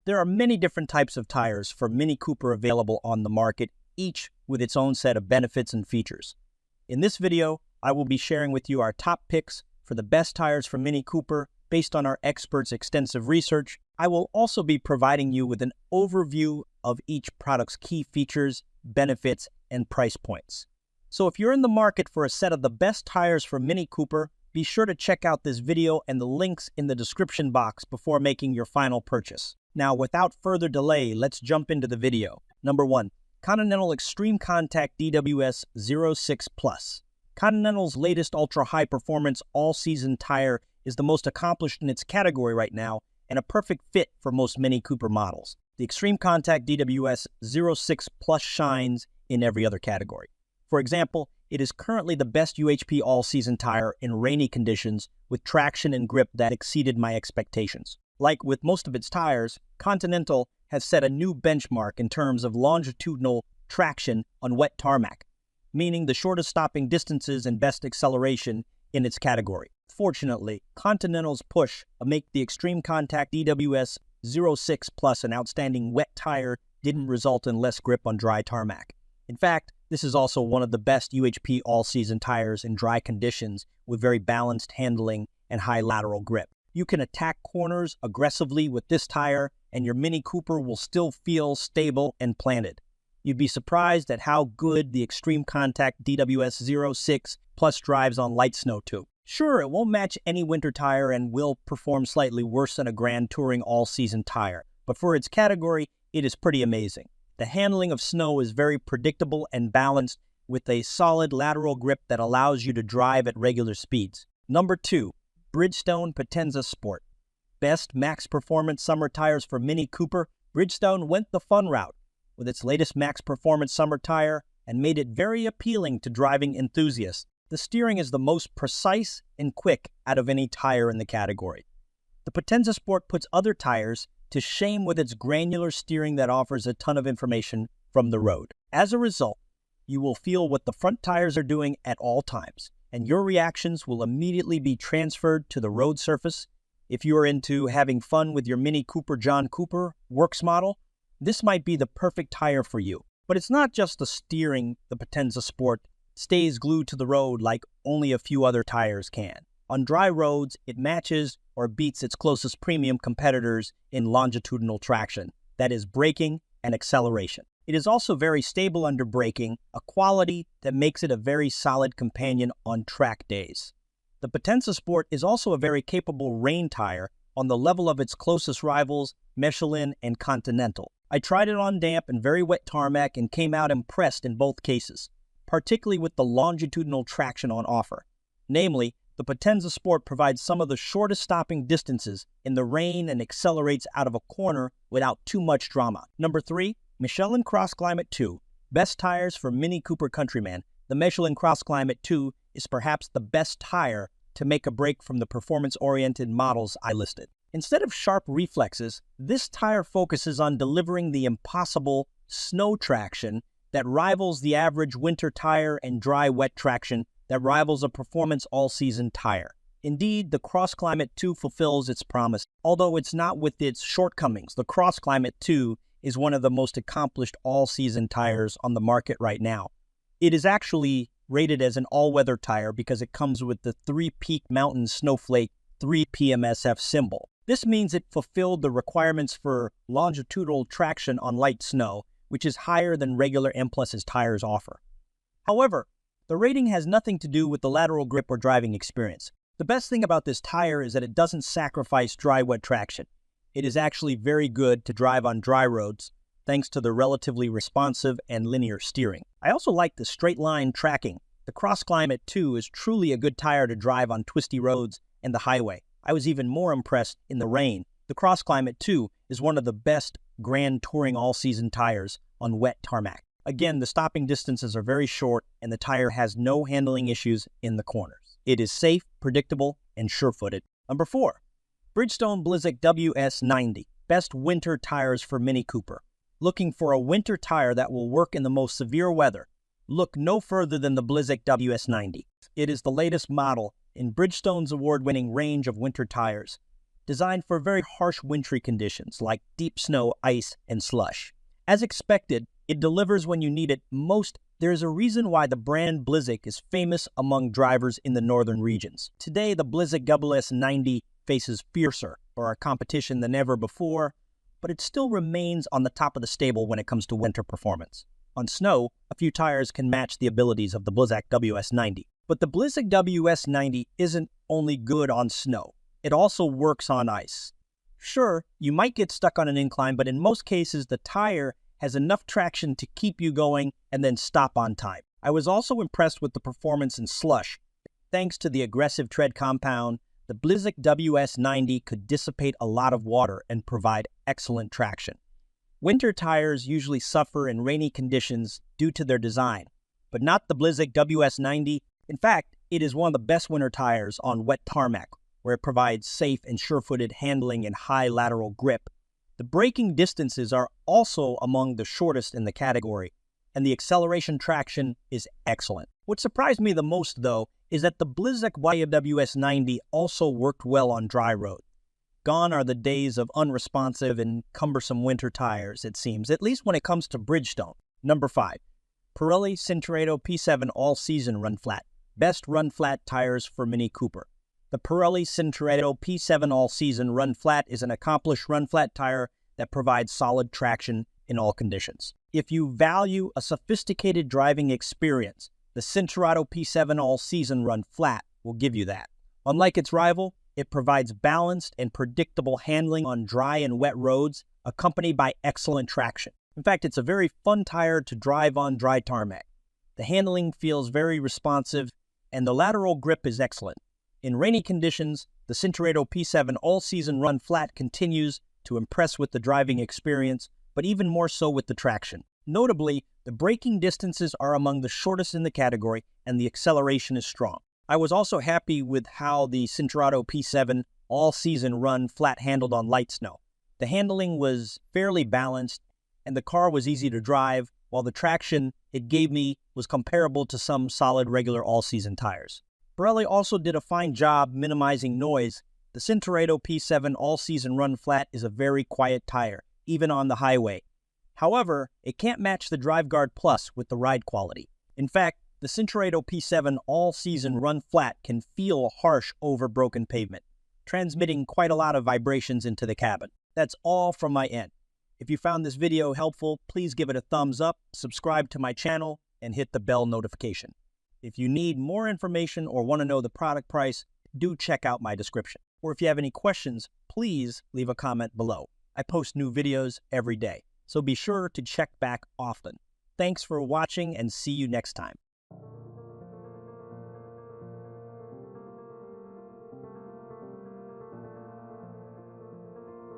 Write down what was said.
There are many different types of tires for Mini Cooper available on the market, each with its own set of benefits and features. In this video, I will be sharing with you our top picks for the best tires for Mini Cooper based on our experts' extensive research. I will also be providing you with an overview of each product's key features, benefits, and price points. So if you're in the market for a set of the best tires for Mini Cooper, be sure to check out this video and the links in the description box before making your final purchase. Now, without further delay, let's jump into the video. Number 1. Continental ExtremeContact DWS 06 Plus. Continental's latest ultra-high-performance all-season tire is the most accomplished in its category right now and a perfect fit for most Mini Cooper models. The ExtremeContact DWS 06 Plus shines in every other category. For example, it is currently the best UHP all-season tire in rainy conditions with traction and grip that exceeded my expectations. Like with most of its tires, Continental has set a new benchmark in terms of longitudinal traction on wet tarmac, meaning the shortest stopping distances and best acceleration in its category. Fortunately, Continental's push to make the ExtremeContact DWS 06 Plus an outstanding wet tire didn't result in less grip on dry tarmac. In fact, this is also one of the best UHP all-season tires in dry conditions with very balanced handling and high lateral grip. You can attack corners aggressively with this tire, and your Mini Cooper will still feel stable and planted. You'd be surprised at how good the ExtremeContact DWS 06 Plus drives on light snow too. Sure, it won't match any winter tire and will perform slightly worse than a Grand Touring all-season tire, but for its category, it is pretty amazing. The handling of snow is very predictable and balanced with a solid lateral grip that allows you to drive at regular speeds. Number 2. Bridgestone Potenza Sport. Best max performance summer tires for Mini Cooper, Bridgestone went the fun route with its latest max performance summer tire and made it very appealing to driving enthusiasts. The steering is the most precise and quick out of any tire in the category. The Potenza Sport puts other tires to shame with its granular steering that offers a ton of information from the road. As a result, you will feel what the front tires are doing at all times, and your reactions will immediately be transferred to the road surface. If you are into having fun with your Mini Cooper John Cooper works model, this might be the perfect tire for you. But it's not just the steering. The Potenza Sport stays glued to the road like only a few other tires can. On dry roads, it matches or beats its closest premium competitors in longitudinal traction, that is, braking and acceleration. It is also very stable under braking, a quality that makes it a very solid companion on track days. The Potenza Sport is also a very capable rain tire on the level of its closest rivals, Michelin and Continental. I tried it on damp and very wet tarmac and came out impressed in both cases, particularly with the longitudinal traction on offer. Namely, the Potenza Sport provides some of the shortest stopping distances in the rain and accelerates out of a corner without too much drama. Number 3. Michelin CrossClimate 2. Best tires for Mini Cooper Countryman. The Michelin CrossClimate 2 is perhaps the best tire to make a break from the performance-oriented models I listed. Instead of sharp reflexes, this tire focuses on delivering the impossible snow traction that rivals the average winter tire and dry-wet traction that rivals a performance all-season tire. Indeed, the CrossClimate 2 fulfills its promise. Although it's not with its shortcomings, the CrossClimate 2 is one of the most accomplished all-season tires on the market right now. It is actually rated as an all-weather tire because it comes with the 3-peak mountain snowflake 3 PMSF symbol. This means it fulfilled the requirements for longitudinal traction on light snow, which is higher than regular M+'s tires offer. However, the rating has nothing to do with the lateral grip or driving experience. The best thing about this tire is that it doesn't sacrifice dry-wet traction. It is actually very good to drive on dry roads, thanks to the relatively responsive and linear steering. I also like the straight-line tracking. The CrossClimate 2 is truly a good tire to drive on twisty roads and the highway. I was even more impressed in the rain. The CrossClimate 2 is one of the best Grand Touring all-season tires on wet tarmac. Again, the stopping distances are very short and the tire has no handling issues in the corners. It is safe, predictable, and sure-footed. Number 4. Bridgestone Blizzak WS90. Best winter tires for Mini Cooper. Looking for a winter tire that will work in the most severe weather? Look no further than the Blizzak WS90. It is the latest model in Bridgestone's award-winning range of winter tires. designed for very harsh wintry conditions like deep snow, ice, and slush. As expected, it delivers when you need it most. There is a reason why the brand Blizzak is famous among drivers in the northern regions. Today, the Blizzak WS90 faces fiercer for our competition than ever before, but it still remains on the top of the stable when it comes to winter performance. On snow, a few tires can match the abilities of the Blizzak WS90. But the Blizzak WS90 isn't only good on snow, it also works on ice. Sure, you might get stuck on an incline, but in most cases, the tire has enough traction to keep you going and then stop on time. I was also impressed with the performance in slush. Thanks to the aggressive tread compound, the Blizzak WS90 could dissipate a lot of water and provide excellent traction. Winter tires usually suffer in rainy conditions due to their design, but not the Blizzak WS90. In fact, it is one of the best winter tires on wet tarmac, where it provides safe and sure-footed handling and high lateral grip. The braking distances are also among the shortest in the category, and the acceleration traction is excellent. What surprised me the most, though, is that the Blizzak WS90 also worked well on dry road. Gone are the days of unresponsive and cumbersome winter tires, it seems, at least when it comes to Bridgestone. Number 5. Pirelli Cinturato P7 All-Season Run Flat. Best run flat tires for Mini Cooper. The Pirelli Cinturato P7 All-Season Run Flat is an accomplished run flat tire that provides solid traction in all conditions. If you value a sophisticated driving experience, the Cinturato P7 All-Season Run Flat will give you that. Unlike its rival, it provides balanced and predictable handling on dry and wet roads, accompanied by excellent traction. In fact, it's a very fun tire to drive on dry tarmac. The handling feels very responsive, and the lateral grip is excellent. In rainy conditions, the Cinturato P7 All-Season Run Flat continues to impress with the driving experience, but even more so with the traction. Notably, the braking distances are among the shortest in the category, and the acceleration is strong. I was also happy with how the Cinturato P7 All-Season Run Flat handled on light snow. The handling was fairly balanced, and the car was easy to drive, while the traction it gave me was comparable to some solid regular all-season tires. Pirelli also did a fine job minimizing noise. The Cinturato P7 All-Season Run Flat is a very quiet tire, even on the highway. However, it can't match the DriveGuard Plus with the ride quality. In fact, the Cinturato P7 All-Season Run Flat can feel harsh over broken pavement, transmitting quite a lot of vibrations into the cabin. That's all from my end. If you found this video helpful, please give it a thumbs up, subscribe to my channel, and hit the bell notification. If you need more information or want to know the product price, do check out my description. Or if you have any questions, please leave a comment below. I post new videos every day, so be sure to check back often. Thanks for watching and see you next time.